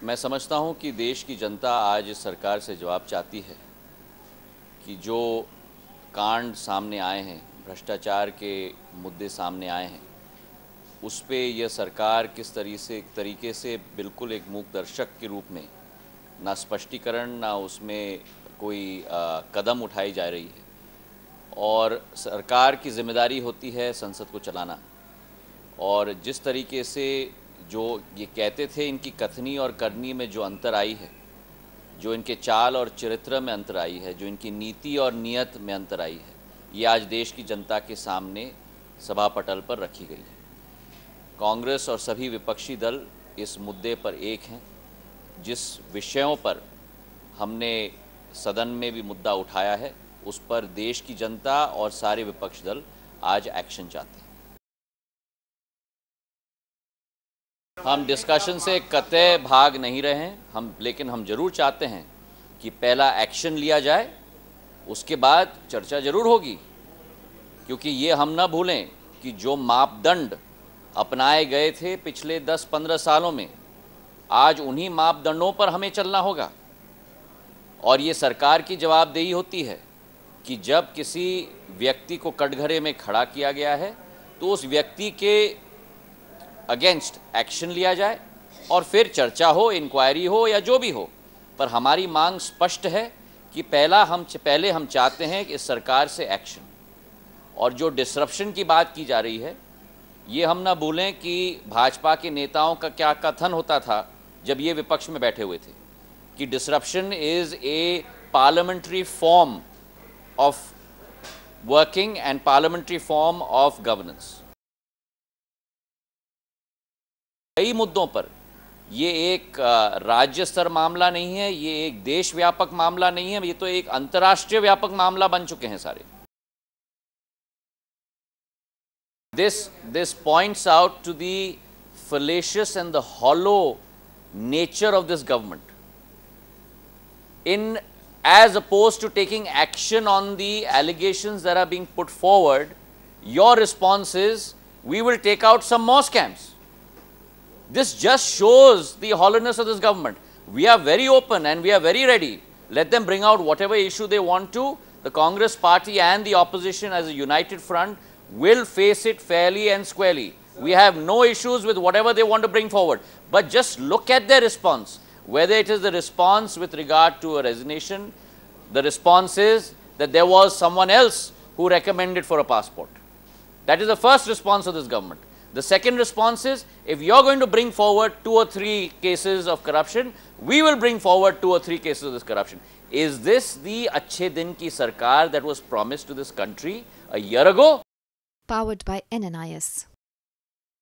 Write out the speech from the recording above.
मैं समझता हूं कि देश की जनता आज इस सरकार से जवाब चाहती है कि जो कांड सामने आए हैं, भ्रष्टाचार के मुद्दे सामने आए हैं, उस पे यह सरकार किस तरीके से बिल्कुल एक मूक दर्शक के रूप में ना स्पष्टीकरण ना उसमें कोई कदम उठाई जा रही है। और सरकार की जिम्मेदारी होती है संसद को चलाना, और जिस तरीके से जो ये कहते थे इनकी कथनी और करनी में जो अंतर आई है, जो इनके चाल और चरित्र में अंतर आई है, जो इनकी नीति और नियत में अंतर आई है, ये आज देश की जनता के सामने सभा पटल पर रखी गई है। कांग्रेस और सभी विपक्षी दल इस मुद्दे पर एक हैं। जिस विषयों पर हमने सदन में भी मुद्दा उठाया है, उस पर देश की जनता और सारे विपक्षी दल आज एक्शन चाहते हैं। हम डिस्कशन से कतई भाग नहीं रहे हैं, लेकिन हम जरूर चाहते हैं कि पहला एक्शन लिया जाए, उसके बाद चर्चा जरूर होगी। क्योंकि ये हम ना भूलें कि जो मापदंड अपनाए गए थे पिछले 10-15 सालों में, आज उन्हीं मापदंडों पर हमें चलना होगा। और ये सरकार की जवाबदेही होती है कि जब किसी व्यक्ति को कटघरे में खड़ा किया गया है तो उस व्यक्ति के अगेंस्ट एक्शन लिया जाए और फिर चर्चा हो, इंक्वायरी हो या जो भी हो। पर हमारी मांग स्पष्ट है कि पहले हम चाहते हैं कि इस सरकार से एक्शन। और जो डिसरप्शन की बात की जा रही है, ये हम ना भूलें कि भाजपा के नेताओं का क्या कथन होता था जब ये विपक्ष में बैठे हुए थे कि disruption is a parliamentary form of working and parliamentary form of governance. कई मुद्दों पर ये एक राज्य स्तर मामला नहीं है, ये एक देश व्यापक मामला नहीं है, ये तो एक अंतर्राष्ट्रीय व्यापक मामला बन चुके हैं सारे। This points out to the fallacious and the hollow nature of this government. As opposed to taking action on the allegations that are being put forward, your response is, we will take out some more scams. This just shows the hollowness of this government. We are very open and we are very ready. Let them bring out whatever issue they want to. The Congress party and the opposition as a united front will face it fairly and squarely. We have no issues with whatever they want to bring forward. But just look at their response. Whether it is the response with regard to a resignation, the response is that there was someone else who recommended for a passport. That is the first response of this government. The second response is, if you are going to bring forward 2 or 3 cases of corruption, we will bring forward 2 or 3 cases of this corruption. Is this the Achhe Din ki Sarkar that was promised to this country a year ago? Powered by NNIS.